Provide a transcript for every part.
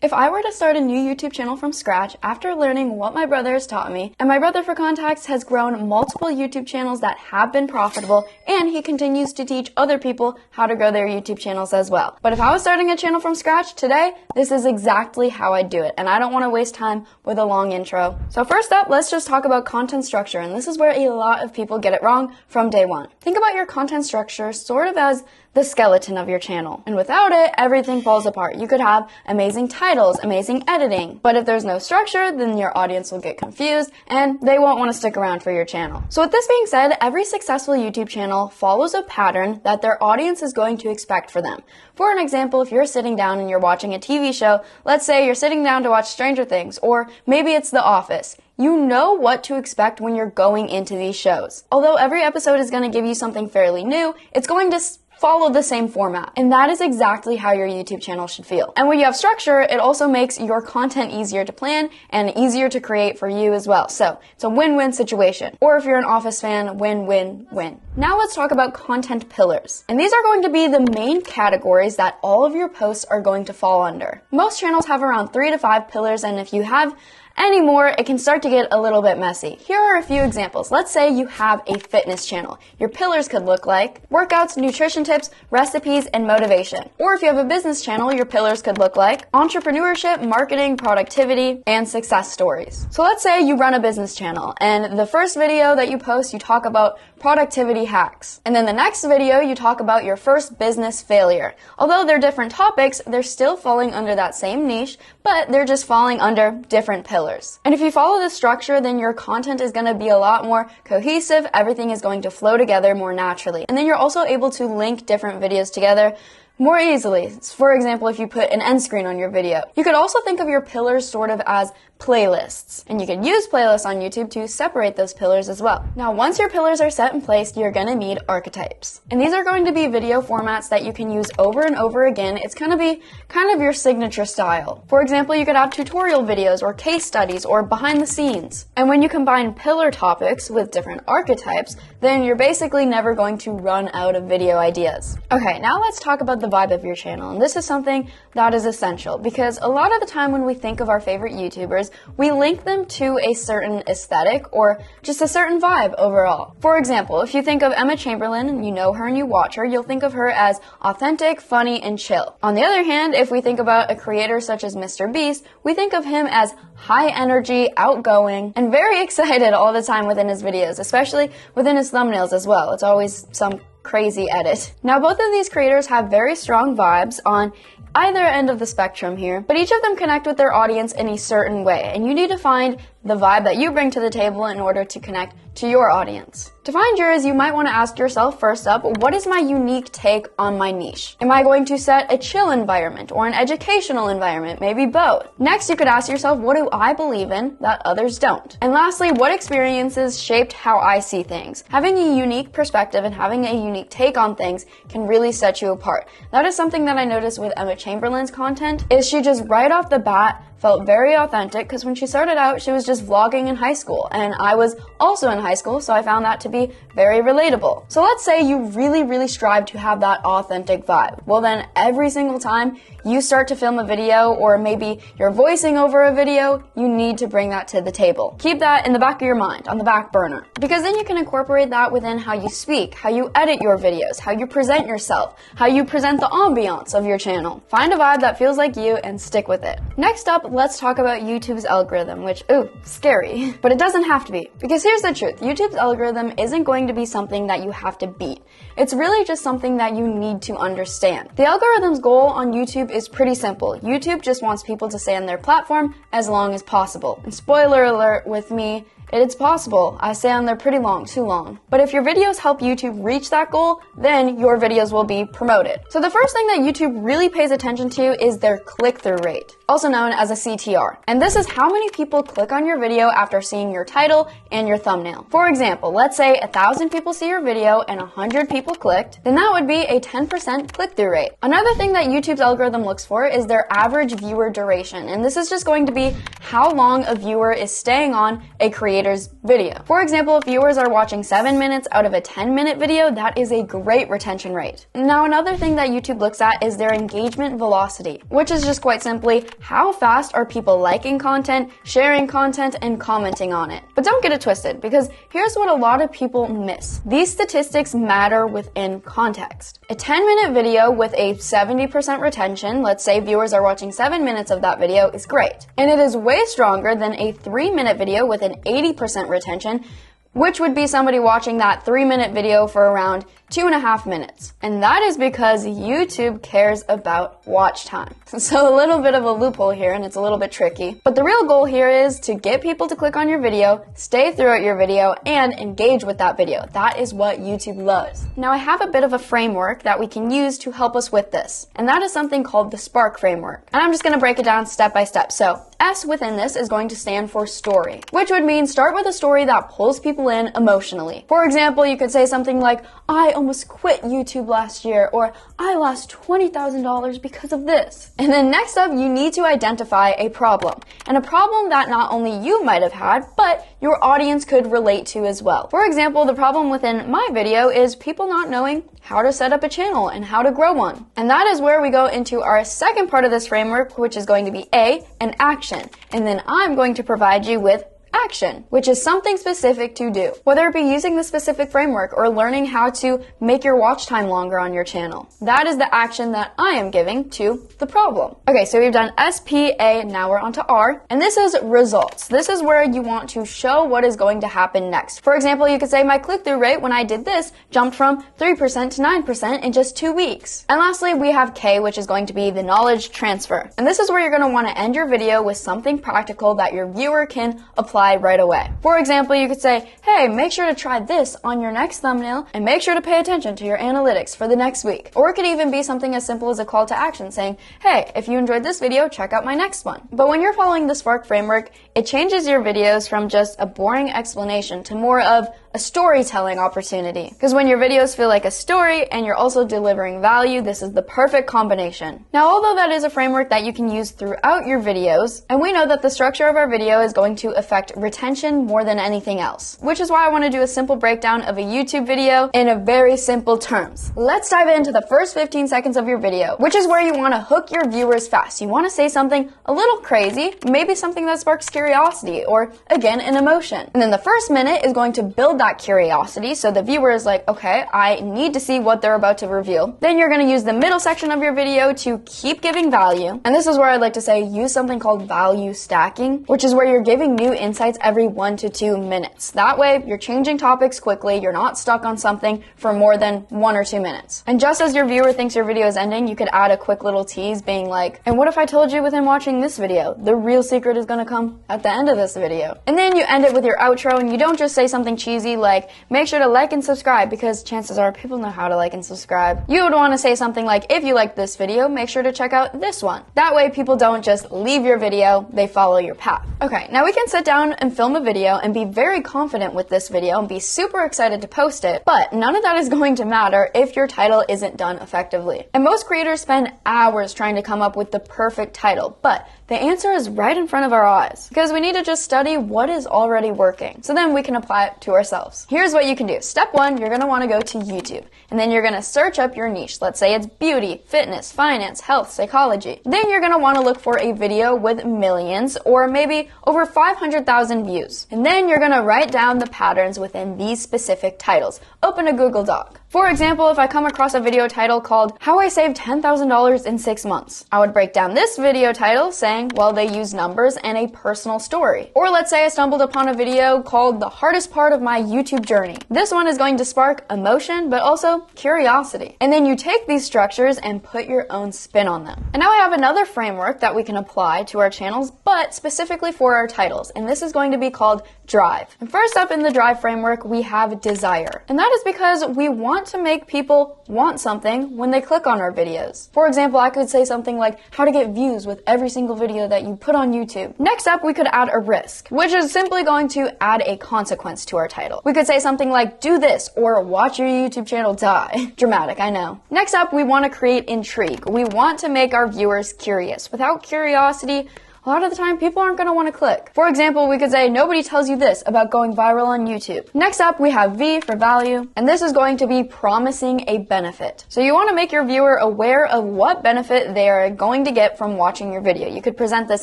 If I were to start a new YouTube channel from scratch after learning what my brother has taught me, and my brother, for context, has grown multiple YouTube channels that have been profitable, and he continues to teach other people how to grow their YouTube channels as well. But if I was starting a channel from scratch today, this is exactly how I'd do it, and I don't want to waste time with a long intro. So first up, let's just talk about content structure, and this is where a lot of people get it wrong from day one. Think about your content structure sort of as the skeleton of your channel. And without it, everything falls apart. You could have amazing titles, amazing editing, but if there's no structure, then your audience will get confused and they won't want to stick around for your channel. So with this being said, every successful YouTube channel follows a pattern that their audience is going to expect for them. For an example, if you're sitting down and you're watching a TV show, let's say you're sitting down to watch Stranger Things, or maybe it's The Office. You know what to expect when you're going into these shows. Although every episode is going to give you something fairly new, it's going to follow the same format. And that is exactly how your YouTube channel should feel. And when you have structure, it also makes your content easier to plan and easier to create for you as well. So it's a win-win situation. Or if you're an Office fan, win-win-win. Now let's talk about content pillars. And these are going to be the main categories that all of your posts are going to fall under. Most channels have around 3 to 5 pillars, and if you have any more, it can start to get a little bit messy. Here are a few examples. Let's say you have a fitness channel. Your pillars could look like workouts, nutrition tips, recipes, and motivation. Or if you have a business channel, your pillars could look like entrepreneurship, marketing, productivity, and success stories. So let's say you run a business channel, and the first video that you post, you talk about productivity hacks. And then the next video, you talk about your first business failure. Although they're different topics, they're still falling under that same niche, but they're just falling under different pillars. And if you follow this structure, then your content is going to be a lot more cohesive. Everything is going to flow together more naturally. And then you're also able to link different videos together more easily. For example, if you put an end screen on your video. You could also think of your pillars sort of as playlists. And you can use playlists on YouTube to separate those pillars as well. Now, once your pillars are set in place, you're going to need archetypes. And these are going to be video formats that you can use over and over again. It's going to be kind of your signature style. For example, you could have tutorial videos or case studies or behind the scenes. And when you combine pillar topics with different archetypes, then you're basically never going to run out of video ideas. Okay, now let's talk about the vibe of your channel. And this is something that is essential because a lot of the time when we think of our favorite YouTubers, we link them to a certain aesthetic or just a certain vibe overall. For example, if you think of Emma Chamberlain and you know her and you watch her, you'll think of her as authentic, funny, and chill. On the other hand, if we think about a creator such as Mr. Beast, we think of him as high energy, outgoing, and very excited all the time within his videos, especially within his thumbnails as well. It's always some crazy edit. Now, both of these creators have very strong vibes on either end of the spectrum here, but each of them connect with their audience in a certain way, and you need to find the vibe that you bring to the table in order to connect to your audience. To find yours, you might want to ask yourself first up, what is my unique take on my niche? Am I going to set a chill environment or an educational environment? Maybe both. Next, you could ask yourself, what do I believe in that others don't? And lastly, what experiences shaped how I see things? Having a unique perspective and having a unique take on things can really set you apart. That is something that I noticed with Emma Chamberlain's content, is she just right off the bat felt very authentic because when she started out, she was just vlogging in high school, and I was also in high school, so I found that to be very relatable. So let's say you really strive to have that authentic vibe. Well then, every single time you start to film a video, or maybe you're voicing over a video, you need to bring that to the table. Keep that in the back of your mind, on the back burner, because then you can incorporate that within how you speak, how you edit your videos, how you present yourself, how you present the ambiance of your channel. Find a vibe that feels like you and stick with it. Next up, let's talk about YouTube's algorithm, which, scary. But it doesn't have to be. Because here's the truth, YouTube's algorithm isn't going to be something that you have to beat. It's really just something that you need to understand. The algorithm's goal on YouTube is pretty simple. YouTube just wants people to stay on their platform as long as possible. And spoiler alert with me, it's possible. I stay on there pretty long, too long. But if your videos help YouTube reach that goal, then your videos will be promoted. So the first thing that YouTube really pays attention to is their click-through rate, also known as a CTR. And this is how many people click on your video after seeing your title and your thumbnail. For example, let's say 1,000 people see your video and 100 people clicked, then that would be a 10% click-through rate. Another thing that YouTube's algorithm looks for is their average viewer duration. And this is just going to be how long a viewer is staying on a creative creator's video. For example, if viewers are watching 7 minutes out of a 10-minute video, that is a great retention rate. Now, another thing that YouTube looks at is their engagement velocity, which is just quite simply how fast are people liking content, sharing content, and commenting on it. But don't get it twisted, because here's what a lot of people miss. These statistics matter within context. A 10-minute video with a 70% retention, let's say viewers are watching 7 minutes of that video, is great. And it is way stronger than a 3-minute video with an 80% retention, which would be somebody watching that 3-minute video for around 2.5 minutes. And that is because YouTube cares about watch time. So a little bit of a loophole here, and it's a little bit tricky. But the real goal here is to get people to click on your video, stay throughout your video, and engage with that video. That is what YouTube loves. Now, I have a bit of a framework that we can use to help us with this. And that is something called the SPARK framework. And I'm just going to break it down step by step. So S within this is going to stand for story, which would mean start with a story that pulls people in emotionally. For example, you could say something like, I almost quit YouTube last year, or I lost $20,000 because of this. And then next up, you need to identify a problem, and a problem that not only you might have had, but your audience could relate to as well. For example, the problem within my video is people not knowing how to set up a channel and how to grow one. And that is where we go into our second part of this framework, which is going to be A, an action. And then I'm going to provide you with action, which is something specific to do, whether it be using the specific framework or learning how to make your watch time longer on your channel. That is the action that I am giving to the problem. Okay, so we've done S, P, A, now we're on to R, and this is results. This is where you want to show what is going to happen next. For example, you could say my click-through rate when I did this jumped from 3% to 9% in just 2 weeks. And lastly, we have K, which is going to be the knowledge transfer. And this is where you're going to want to end your video with something practical that your viewer can apply right away. For example, you could say, hey, make sure to try this on your next thumbnail and make sure to pay attention to your analytics for the next week. Or it could even be something as simple as a call to action saying, hey, if you enjoyed this video, check out my next one. But when you're following the SPARK framework, it changes your videos from just a boring explanation to more of a storytelling opportunity. Because when your videos feel like a story and you're also delivering value, this is the perfect combination. Now, although that is a framework that you can use throughout your videos, and we know that the structure of our video is going to affect retention more than anything else, which is why I want to do a simple breakdown of a YouTube video in a very simple terms. Let's dive into the first 15 seconds of your video, which is where you want to hook your viewers fast. You want to say something a little crazy, maybe something that sparks curiosity or, again, an emotion. And then the first minute is going to build that curiosity, so the viewer is like, okay, I need to see what they're about to reveal. Then you're going to use the middle section of your video to keep giving value. And this is where I'd like to say use something called value stacking, which is where you're giving new insights every 1 to 2 minutes. That way, you're changing topics quickly, you're not stuck on something for more than 1 or 2 minutes. And just as your viewer thinks your video is ending, you could add a quick little tease being like, and what if I told you within watching this video, the real secret is going to come at the end of this video. And then you end it with your outro, and you don't just say something cheesy like, make sure to like and subscribe, because chances are people know how to like and subscribe. You would want to say something like, if you liked this video, make sure to check out this one. That way people don't just leave your video, they follow your path. Okay, now we can sit down and film a video and be very confident with this video and be super excited to post it, but none of that is going to matter if your title isn't done effectively. And most creators spend hours trying to come up with the perfect title, but the answer is right in front of our eyes, because we need to just study what is already working, so then we can apply it to ourselves. Here's what you can do. Step 1, you're going to want to go to YouTube, and then you're going to search up your niche. Let's say it's beauty, fitness, finance, health, psychology. Then you're going to want to look for a video with millions or maybe over 500,000 views. And then you're going to write down the patterns within these specific titles. Open a Google Doc. For example, if I come across a video title called How I Saved $10,000 in 6 Months, I would break down this video title saying, well, they use numbers and a personal story. Or let's say I stumbled upon a video called The Hardest Part of My YouTube Journey. This one is going to spark emotion, but also curiosity. And then you take these structures and put your own spin on them. And now I have another framework that we can apply to our channels, but specifically for our titles. And this is going to be called Drive. And first up in the Drive framework, we have desire. And that is because we want to make people want something when they click on our videos. For example, I could say something like how to get views with every single video that you put on YouTube. Next up, we could add a risk, which is simply going to add a consequence to our title. We could say something like do this or watch your YouTube channel die. Dramatic, I know. Next up, we want to create intrigue. We want to make our viewers curious. Without curiosity, a lot of the time people aren't going to want to click. For example, we could say nobody tells you this about going viral on YouTube. Next up, we have V for value, and this is going to be promising a benefit. So you want to make your viewer aware of what benefit they are going to get from watching your video. You could present this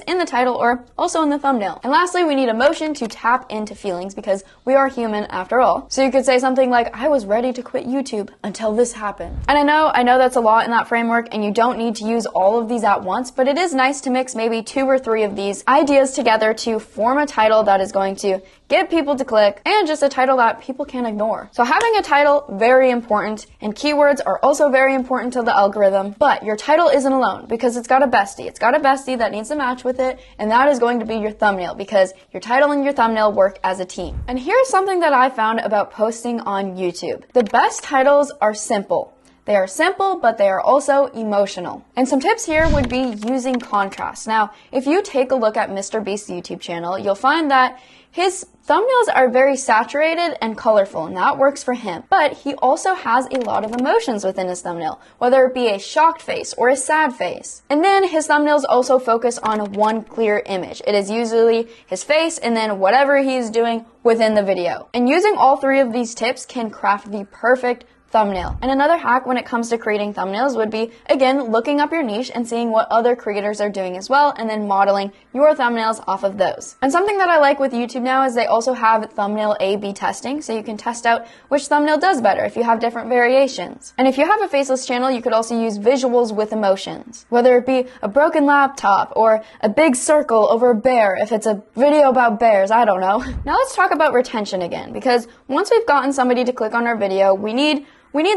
in the title or also in the thumbnail. And lastly, we need emotion to tap into feelings because we are human after all. So you could say something like, I was ready to quit YouTube until this happened. And I know that's a lot in that framework and you don't need to use all of these at once, but it is nice to mix maybe 2 or 3 of these ideas together to form a title that is going to get people to click and just a title that people can't ignore. So having a title, very important, and keywords are also very important to the algorithm, but your title isn't alone because it's got a bestie. It's got a bestie that needs to match with it, and that is going to be your thumbnail because your title and your thumbnail work as a team. And here's something that I found about posting on YouTube. The best titles are simple. They are simple, but they are also emotional. And some tips here would be using contrast. Now, if you take a look at Mr. Beast's YouTube channel, you'll find that his thumbnails are very saturated and colorful, and that works for him. But he also has a lot of emotions within his thumbnail, whether it be a shocked face or a sad face. And then his thumbnails also focus on one clear image. It is usually his face and then whatever he is doing within the video. And using all 3 of these tips can craft the perfect thumbnail. And another hack when it comes to creating thumbnails would be, again, looking up your niche and seeing what other creators are doing as well, and then modeling your thumbnails off of those. And something that I like with YouTube now is they also have thumbnail A/B testing, so you can test out which thumbnail does better if you have different variations. And if you have a faceless channel, you could also use visuals with emotions, whether it be a broken laptop or a big circle over a bear if it's a video about bears, I don't know. Now let's talk about retention again, because once we've gotten somebody to click on our video, we need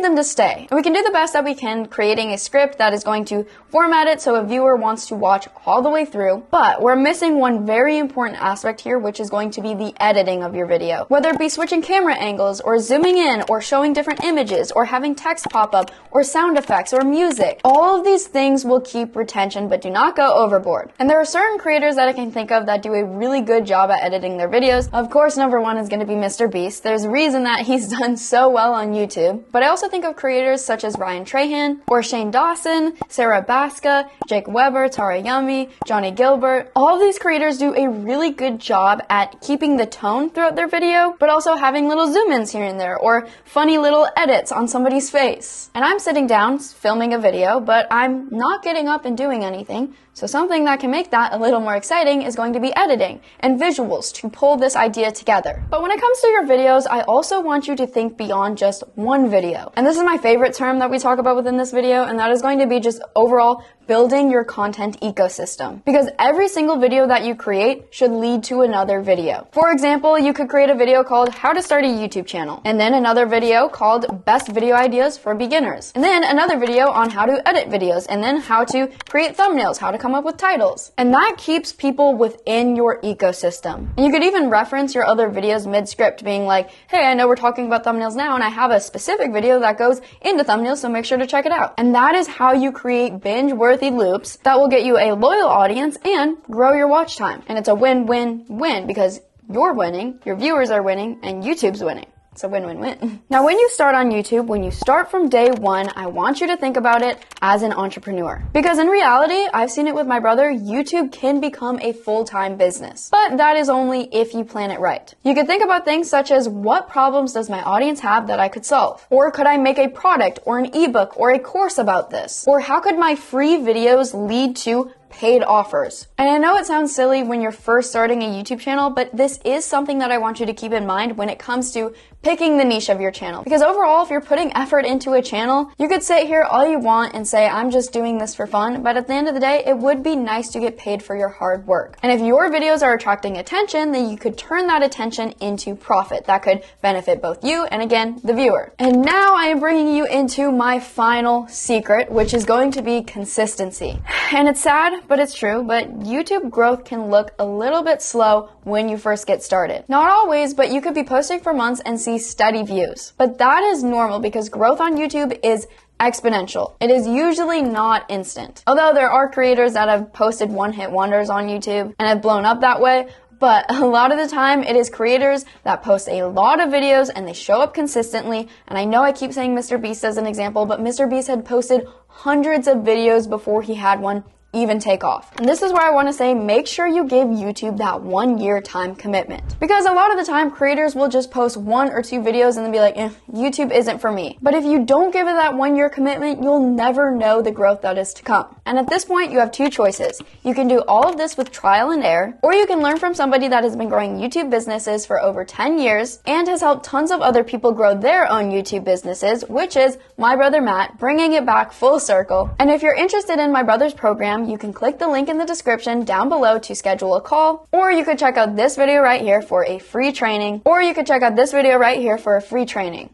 them to stay. And we can do the best that we can creating a script that is going to format it so a viewer wants to watch all the way through. But we're missing one very important aspect here, which is going to be the editing of your video. Whether it be switching camera angles or zooming in or showing different images or having text pop up or sound effects or music. All of these things will keep retention, but do not go overboard. And there are certain creators that I can think of that do a really good job at editing their videos. Of course, number 1 is going to be Mr. Beast. There's a reason that he's done so well on YouTube. But I also think of creators such as Ryan Trahan, or Shane Dawson, Sarah Baska, Jake Weber, Tara Yummy, Johnny Gilbert. All of these creators do a really good job at keeping the tone throughout their video, but also having little zoom-ins here and there, or funny little edits on somebody's face. And I'm sitting down filming a video, but I'm not getting up and doing anything. So something that can make that a little more exciting is going to be editing and visuals to pull this idea together. But when it comes to your videos, I also want you to think beyond just one video. And this is my favorite term that we talk about within this video, and that is going to be just overall building your content ecosystem. Because every single video that you create should lead to another video. For example, you could create a video called How to Start a YouTube Channel, and then another video called Best Video Ideas for Beginners, and then another video on how to edit videos, and then how to create thumbnails, how to come up with titles. And that keeps people within your ecosystem. And you could even reference your other videos mid-script, being like, hey, I know we're talking about thumbnails now, and I have a specific video that goes into thumbnails, so make sure to check it out. And that is how you create binge-worthy loops that will get you a loyal audience and grow your watch time. And it's a win-win-win because you're winning, your viewers are winning, and YouTube's winning. It's a win-win-win. Now, when you start on YouTube, when you start from day 1, I want you to think about it as an entrepreneur. Because in reality, I've seen it with my brother, YouTube can become a full-time business. But that is only if you plan it right. You could think about things such as, what problems does my audience have that I could solve? Or could I make a product or an ebook or a course about this? Or how could my free videos lead to paid offers? And I know it sounds silly when you're first starting a YouTube channel, but this is something that I want you to keep in mind when it comes to picking the niche of your channel. Because overall, if you're putting effort into a channel, you could sit here all you want and say, I'm just doing this for fun, but at the end of the day, it would be nice to get paid for your hard work. And if your videos are attracting attention, then you could turn that attention into profit. That could benefit both you and, again, the viewer. And now I am bringing you into my final secret, which is going to be consistency. And it's sad, but it's true, but YouTube growth can look a little bit slow when you first get started. Not always, but you could be posting for months and see steady views. But that is normal because growth on YouTube is exponential. It is usually not instant. Although there are creators that have posted one-hit wonders on YouTube and have blown up that way, but a lot of the time it is creators that post a lot of videos and they show up consistently. And I know I keep saying Mr. Beast as an example, but Mr. Beast had posted hundreds of videos before he had one even take off. And this is where I want to say, make sure you give YouTube that 1 year time commitment. Because a lot of the time, creators will just post 1 or 2 videos and then be like, YouTube isn't for me. But if you don't give it that 1 year commitment, you'll never know the growth that is to come. And at this point, you have 2 choices. You can do all of this with trial and error, or you can learn from somebody that has been growing YouTube businesses for over 10 years and has helped tons of other people grow their own YouTube businesses, which is my brother Matt, bringing it back full circle. And if you're interested in my brother's program, you can click the link in the description down below to schedule a call, or you could check out this video right here for a free training,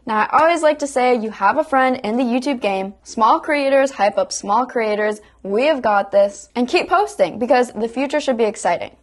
Now, I always like to say, you have a friend in the YouTube game. Small creators hype up small creators. We have got this. And keep posting, because the future should be exciting.